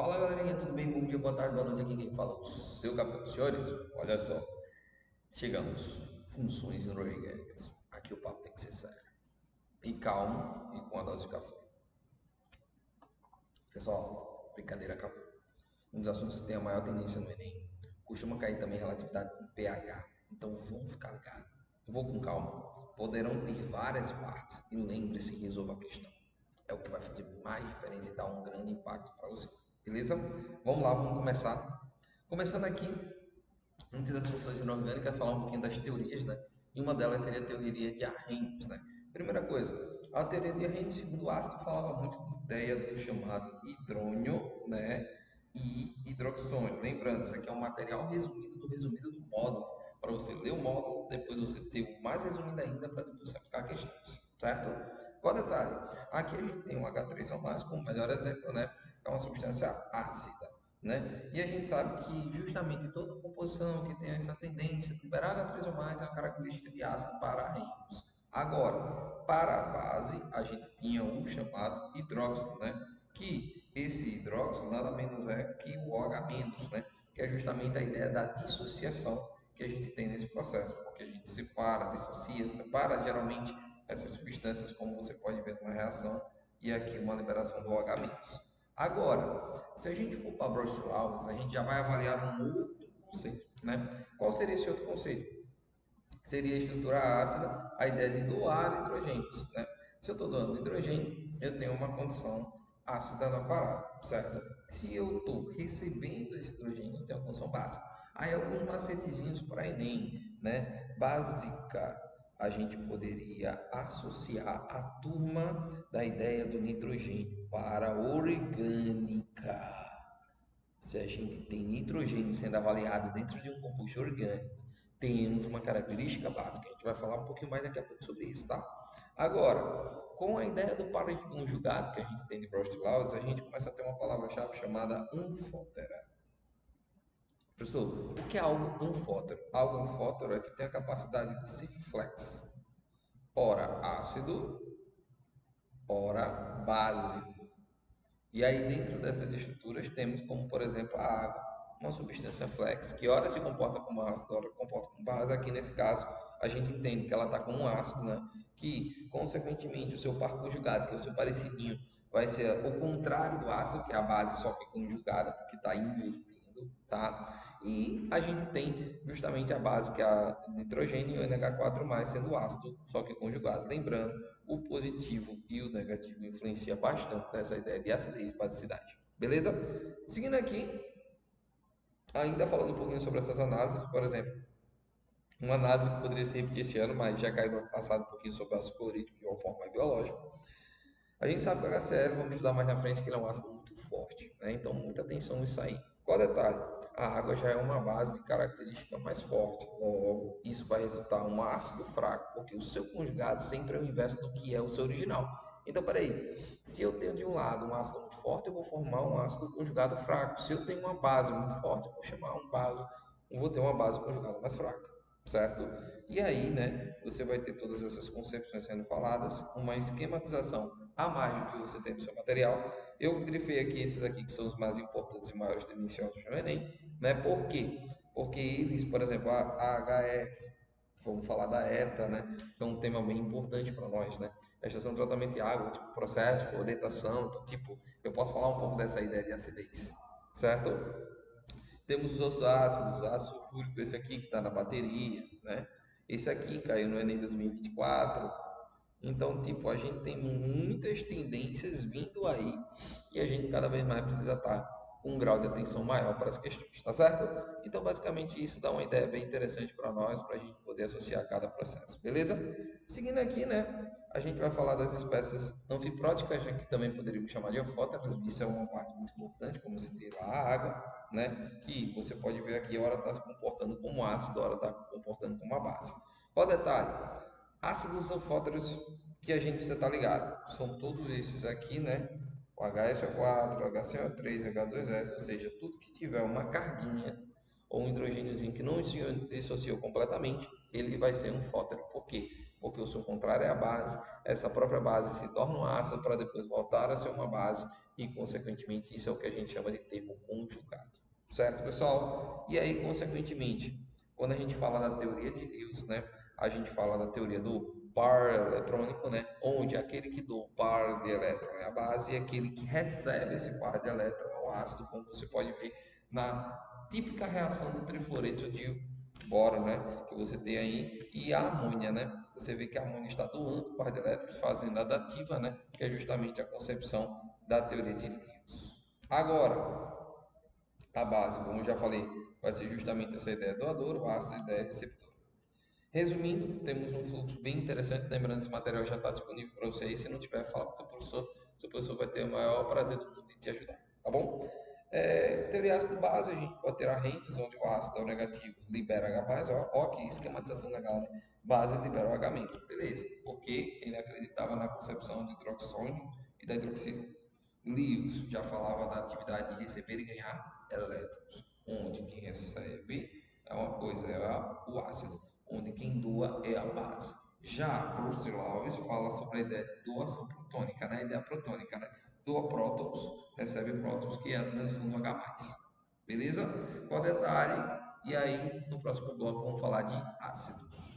Fala galerinha, tudo bem? Bom dia, boa tarde, boa noite. Aqui quem fala é o seu capitão. Senhores, olha só, chegamos. Funções neuroorgânicas. Aqui o papo tem que ser sério. E calmo e com a dose de café. Pessoal, brincadeira acabou. Um dos assuntos que tem a maior tendência no Enem costuma cair também relatividade com pH. Então vamos ficar ligados. Eu vou com calma. Poderão ter várias partes e lembre-se e resolva a questão. É o que vai fazer mais diferença e dar um grande impacto para você. Beleza? Vamos lá, vamos começar. Começando aqui, antes das funções inorgânicas, falar um pouquinho das teorias, né? E uma delas seria a teoria de Arrhenius, né? Primeira coisa, a teoria de Arrhenius, segundo Ácido, falava muito da ideia do chamado hidrônio, né? E hidroxônio. Lembrando, isso aqui é um material resumido do módulo, para você ler o módulo, depois você ter o mais resumido ainda, para depois você aplicar questões, certo? Qual detalhe? Aqui a gente tem um H3O+, como melhor exemplo, né? É uma substância ácida, né? E a gente sabe que justamente toda composição que tem essa tendência de liberar H3 ou mais é uma característica de ácido para arrênios. Agora, para a base, a gente tinha o chamado hidróxido, né? Que esse hidróxido nada menos é que o OH-, né? Que é justamente a ideia da dissociação que a gente tem nesse processo, porque a gente separa, dissocia, separa geralmente essas substâncias, como você pode ver numa reação, e aqui uma liberação do OH-. Agora, se a gente for para Browse-Lawless, a gente já vai avaliar um outro conceito, né? Qual seria esse outro conceito? Seria a estrutura ácida, a ideia de doar hidrogênios, né? Se eu estou doando hidrogênio, eu tenho uma condição ácida na parada, certo? Se eu estou recebendo esse hidrogênio, eu tenho uma condição básica. Aí alguns macetezinhos para Enem, né? Básica, a gente poderia associar a turma da ideia do nitrogênio para orgânica. Se a gente tem nitrogênio sendo avaliado dentro de um composto orgânico, temos uma característica básica. A gente vai falar um pouquinho mais daqui a pouco sobre isso, tá? Agora, com a ideia do par conjugado que a gente tem de Browse-Lawless, a gente começa a ter uma palavra-chave chamada anfótera. Professor, o que é algo anfótero? Algo anfótero é que tem a capacidade de ser flex, ora ácido, ora básico. E aí, dentro dessas estruturas, temos como, por exemplo, a água, uma substância flex, que ora se comporta como ácido, ora se comporta como base. Aqui, nesse caso, a gente entende que ela está como um ácido, né? Que, consequentemente, o seu par conjugado, que é o seu parecidinho, vai ser o contrário do ácido, que é a base só que conjugada, porque está invertendo, tá? E a gente tem justamente a base, que é a nitrogênio e o NH4+, sendo ácido, só que conjugado. Lembrando, o positivo e o negativo influencia bastante nessa ideia de acidez e basicidade. Beleza? Seguindo aqui, ainda falando um pouquinho sobre essas análises, por exemplo, uma análise que poderia ser repetir esse ano, mas já caiu no ano passado um pouquinho sobre ácido clorídrico de uma forma mais biológica. A gente sabe que o HCl, vamos estudar mais na frente, que ele é um ácido muito forte, né? Então, muita atenção nisso aí. Qual detalhe? A água já é uma base de característica mais forte, logo, isso vai resultar em um ácido fraco, porque o seu conjugado sempre é o inverso do que é o seu original. Então, peraí, se eu tenho de um lado um ácido muito forte, eu vou formar um ácido conjugado fraco. Se eu tenho uma base muito forte, eu vou chamar eu vou ter uma base conjugada mais fraca, certo? E aí, né, você vai ter todas essas concepções sendo faladas, uma esquematização a mais do que você tem no seu material. Eu grifei aqui esses aqui que são os mais importantes e maiores tendenciosos no Enem, né? Por quê? Porque eles, por exemplo, a HF, vamos falar da ETA, né? Que é um tema bem importante para nós, né? A estação de tratamento de água, tipo processo, orientação, então, tipo, eu posso falar um pouco dessa ideia de acidez, certo? Temos os outros ácidos, ácido sulfúrico, esse aqui que está na bateria, né? Esse aqui caiu no Enem 2024. Então, tipo, a gente tem muitas tendências vindo aí e a gente cada vez mais precisa estar com um grau de atenção maior para as questões, tá certo? Então, basicamente, isso dá uma ideia bem interessante para nós, para a gente poder associar cada processo, beleza? Seguindo aqui, né, a gente vai falar das espécies anfipróticas, né, que também poderíamos chamar de anfóteras, isso é uma parte muito importante, como se ter lá a água, né, que você pode ver aqui, a hora está se comportando como ácido, a hora está comportando como a base. Qual detalhe? Ácidos anfóteros que a gente precisa estar ligado. São todos esses aqui, né? O HSO4, HCO3, H2S, ou seja, tudo que tiver uma carguinha ou um hidrogêniozinho que não se dissociou completamente, ele vai ser um fótero. Por quê? porque o seu contrário é a base. Essa própria base se torna um ácido para depois voltar a ser uma base e, consequentemente, isso é o que a gente chama de termo conjugado. Certo, pessoal? E aí, consequentemente, quando a gente fala da teoria de Lewis, né, a gente fala da teoria do par eletrônico, né, onde aquele que doa o par de elétron é a base e aquele que recebe esse par de elétron é o ácido, como você pode ver na típica reação do trifluoreto de boro, né, que você tem aí, e a amônia, né? Você vê que a amônia está doando o par de elétrons, fazendo a dativa, né, que é justamente a concepção da teoria de Lewis. Agora, a base, como eu já falei, vai ser justamente essa ideia doadora, o ácido, a ideia receptor. Resumindo, temos um fluxo bem interessante. Lembrando, esse material já está disponível para você aí. Se não tiver, fala com o seu professor vai ter o maior prazer do mundo de te ajudar, tá bom? Teoria ácido-base, a gente pode ter a Arrhenius, onde o ácido é o negativo, libera H+, ó que esquematização legal, né? Base libera o H-, beleza, porque ele acreditava na concepção do hidroxônio e da hidroxila. Lewis já falava da atividade de receber e ganhar elétrons, onde quem recebe é uma coisa, o ácido, onde quem doa é a base. Já Proust e Lewis fala sobre a ideia de doação protônica, né? A ideia protônica, né? Doa prótons, recebe prótons, que é a transição do H+. Beleza? Qual detalhe? E aí, no próximo bloco, vamos falar de ácidos.